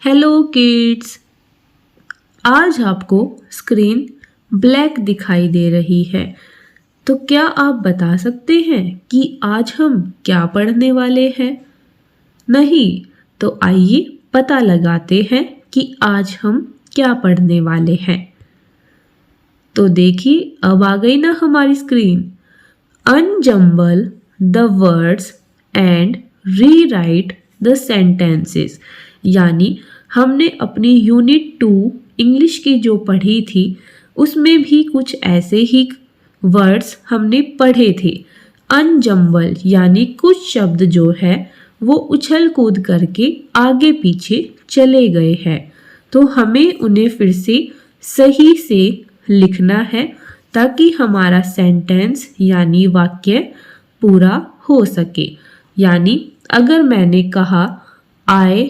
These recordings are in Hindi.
Hello kids. आज आपको स्क्रीन ब्लैक दिखाई दे रही है, तो क्या आप बता सकते हैं कि आज हम क्या पढ़ने वाले हैं? नहीं, तो आइए पता लगाते हैं कि आज हम क्या पढ़ने वाले हैं। तो देखिए, अब आ गई ना हमारी screen. अनजम्बल the words and rewrite the sentences, यानी हमने अपनी यूनिट 2 इंग्लिश की जो पढ़ी थी उसमें भी कुछ ऐसे ही वर्ड्स हमने पढ़े थे। अनजम्बल यानी कुछ शब्द जो है वो उछल कूद करके आगे पीछे चले गए हैं, तो हमें उन्हें फिर से सही से लिखना है ताकि हमारा सेंटेंस यानी वाक्य पूरा हो सके। यानी अगर मैंने कहा आई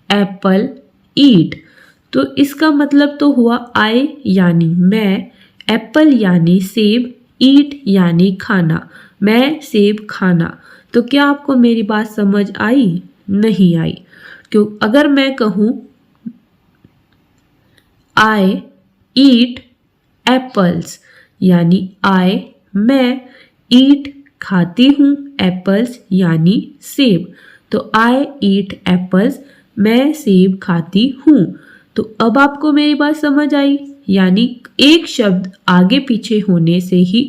एप्पल ईट, तो इसका मतलब तो हुआ आई यानी मैं, एप्पल यानी सेब, ईट यानी खाना, मैं सेब खाना। तो क्या आपको मेरी बात समझ आई? नहीं आई। क्यों? अगर मैं कहूँ आई ईट एप्पल्स, यानी आई मैं, ईट खाती हूँ, एप्पल्स यानी सेब, तो आई ईट एप्पल्स मैं सेब खाती हूँ। तो अब आपको मेरी बात समझ आई? यानी एक शब्द आगे पीछे होने से ही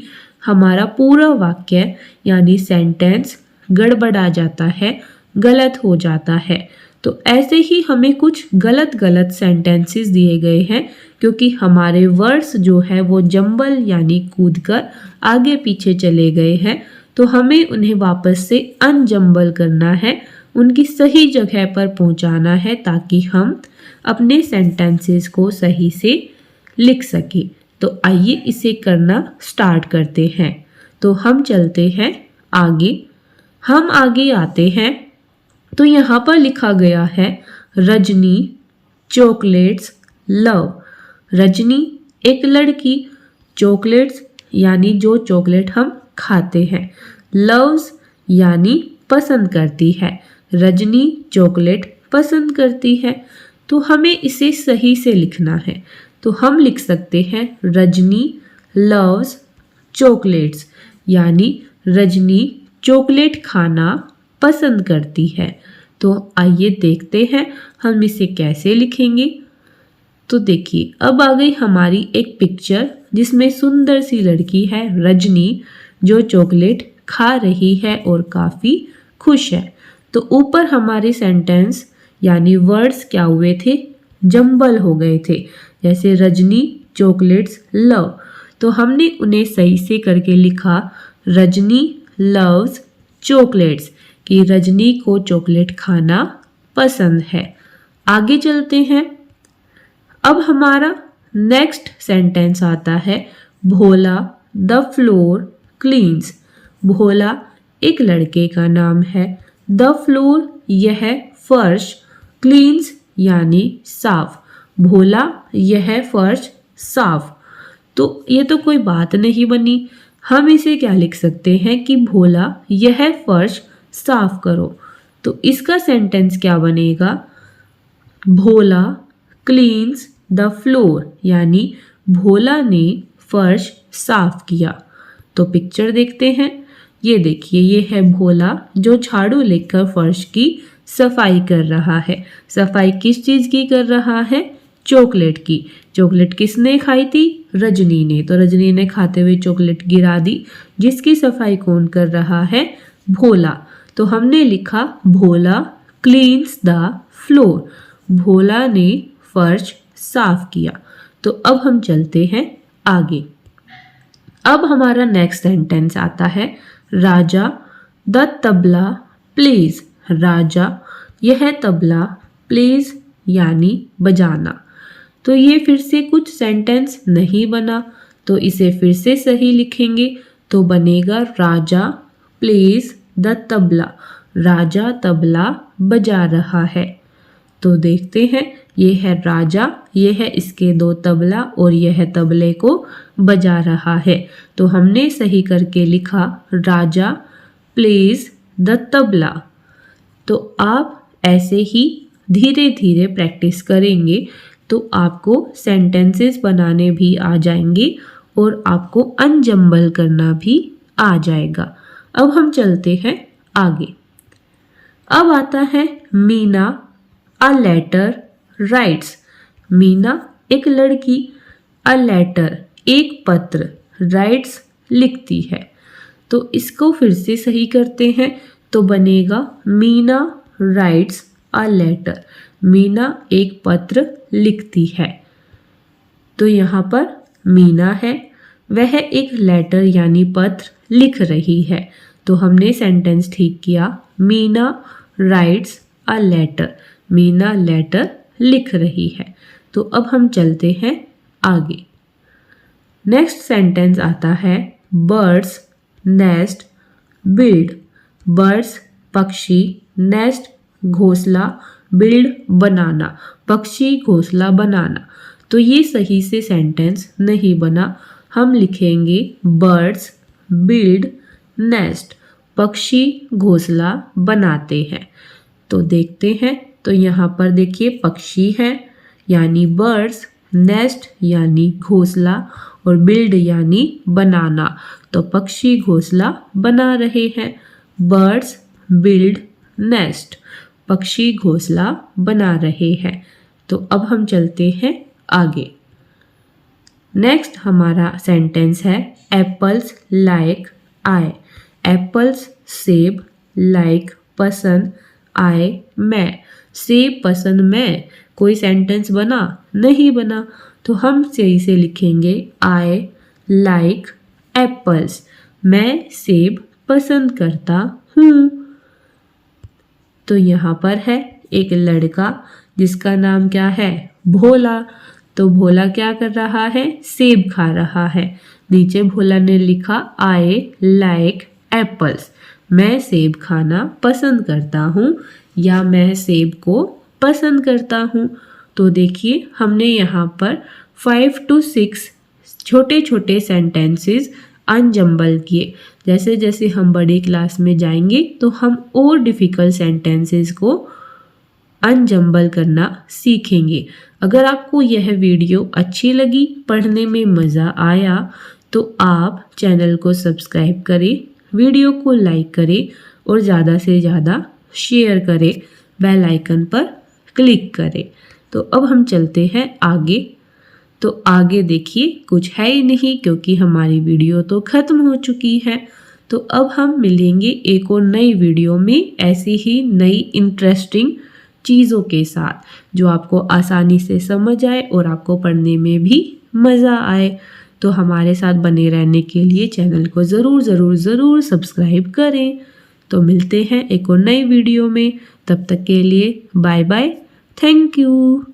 हमारा पूरा वाक्य यानी सेंटेंस गड़बड़ा जाता है, गलत हो जाता है। तो ऐसे ही हमें कुछ गलत गलत सेंटेंसेस दिए गए हैं, क्योंकि हमारे वर्ड्स जो है वो जंबल यानी कूदकर आगे पीछे चले गए हैं, तो हमें उन्हें वापस से अनजंबल करना है, उनकी सही जगह पर पहुंचाना है ताकि हम अपने सेंटेंसेस को सही से लिख सके। तो आइए इसे करना स्टार्ट करते हैं। तो हम चलते हैं आगे। हम आगे आते हैं तो यहाँ पर लिखा गया है रजनी चॉकलेट्स लव। रजनी एक लड़की, चॉकलेट्स यानी जो चॉकलेट हम खाते हैं, लव्स यानी पसंद करती है। रजनी चॉकलेट पसंद करती है, तो हमें इसे सही से लिखना है। तो हम लिख सकते हैं रजनी लव्स चॉकलेट्स, यानी रजनी चॉकलेट खाना पसंद करती है। तो आइए देखते हैं हम इसे कैसे लिखेंगे। तो देखिए, अब आ गई हमारी एक पिक्चर जिसमें सुंदर सी लड़की है रजनी, जो चॉकलेट खा रही है और काफ़ी खुश है। तो ऊपर हमारे सेंटेंस यानी वर्ड्स क्या हुए थे? जंबल हो गए थे। जैसे रजनी चॉकलेट्स लव, तो हमने उन्हें सही से करके लिखा रजनी लव्स चॉकलेट्स, कि रजनी को चॉकलेट खाना पसंद है। आगे चलते हैं। अब हमारा नेक्स्ट सेंटेंस आता है भोला द फ्लोर क्लीन्स। भोला एक लड़के का नाम है, द फ्लोर यह फर्श, क्लीन्स यानी साफ, भोला यह फर्श साफ। तो ये तो कोई बात नहीं बनी। हम इसे क्या लिख सकते हैं कि भोला यह फर्श साफ करो। तो इसका सेंटेंस क्या बनेगा? भोला क्लीन्स द फ्लोर, यानी भोला ने फर्श साफ किया। तो पिक्चर देखते हैं। ये देखिए, ये है भोला जो झाड़ू लेकर फर्श की सफाई कर रहा है। सफाई किस चीज़ की कर रहा है? चॉकलेट की। चॉकलेट किसने खाई थी? रजनी ने। तो रजनी ने खाते हुए चॉकलेट गिरा दी, जिसकी सफाई कौन कर रहा है? भोला। तो हमने लिखा भोला क्लीन्स द फ्लोर, भोला ने फर्श साफ किया। तो अब हम चलते हैं आगे। अब हमारा नेक्स्ट सेंटेंस आता है राजा द तबला प्लेज। राजा यह तबला, प्लेज यानी बजाना। तो ये फिर से कुछ सेंटेंस नहीं बना, तो इसे फिर से सही लिखेंगे। तो बनेगा राजा प्लेज द तबला, राजा तबला बजा रहा है। तो देखते हैं, ये है राजा, ये है इसके दो तबला और यह तबले को बजा रहा है। तो हमने सही करके लिखा राजा प्लेज द तबला। तो आप ऐसे ही धीरे धीरे प्रैक्टिस करेंगे तो आपको सेंटेंसेस बनाने भी आ जाएंगे और आपको अनजम्बल करना भी आ जाएगा। अब हम चलते हैं आगे। अब आता है Meena a letter writes. Meena एक लड़की, अ लेटर एक पत्र, राइट्स लिखती है। तो इसको फिर से सही करते हैं तो बनेगा Meena writes a letter. Meena एक पत्र लिखती है। तो यहाँ पर मीना है, वह एक लेटर यानी पत्र लिख रही है। तो हमने सेंटेंस ठीक किया, Meena writes a letter. Meena letter लिख रही है। तो अब हम चलते हैं आगे। नेक्स्ट सेंटेंस आता है बर्ड्स नेस्ट बिल्ड। बर्ड्स पक्षी, नेस्ट घोंसला, बिल्ड बनाना, पक्षी घोंसला बनाना। तो ये सही से सेंटेंस नहीं बना। हम लिखेंगे बर्ड्स बिल्ड नेस्ट। पक्षी घोंसला बनाते हैं। तो देखते हैं, तो यहाँ पर देखिए पक्षी है यानी बर्ड्स, नेस्ट यानी घोंसला और बिल्ड यानी बनाना। तो पक्षी घोंसला बना रहे हैं। Birds build nest. पक्षी घोंसला बना रहे हैं। तो अब हम चलते हैं आगे। नेक्स्ट हमारा सेंटेंस है एप्पल्स लाइक आई। एप्पल्स सेब, लाइक पसंद, आई मैं। सेब पसंद मैं। कोई सेंटेंस बना? नहीं बना। तो हम सही से लिखेंगे आई लाइक एप्पल्स। मैं सेब पसंद करता हूँ। तो यहाँ पर है एक लड़का जिसका नाम क्या है? भोला। तो भोला क्या कर रहा है? सेब खा रहा है। नीचे भोला ने लिखा आई लाइक एप्पल्स। मैं सेब खाना पसंद करता हूँ या मैं सेब को पसंद करता हूँ। तो देखिए हमने यहाँ पर 5 to 6 छोटे छोटे सेंटेंसेस अनजम्बल किए। जैसे जैसे हम बड़ी क्लास में जाएंगे तो हम और डिफ़िकल्ट सेंटेंसेस को अनजम्बल करना सीखेंगे। अगर आपको यह वीडियो अच्छी लगी, पढ़ने में मज़ा आया, तो आप चैनल को सब्सक्राइब करें, वीडियो को लाइक करें और ज़्यादा से ज़्यादा शेयर करें, बेल आइकन पर क्लिक करें। तो अब हम चलते हैं आगे। तो आगे देखिए कुछ है ही नहीं क्योंकि हमारी वीडियो तो ख़त्म हो चुकी है। तो अब हम मिलेंगे एक और नई वीडियो में ऐसी ही नई इंटरेस्टिंग चीज़ों के साथ जो आपको आसानी से समझ आए और आपको पढ़ने में भी मज़ा आए। तो हमारे साथ बने रहने के लिए चैनल को ज़रूर सब्सक्राइब करें। तो मिलते हैं एक और नई वीडियो में। तब तक के लिए बाय बाय। Thank you.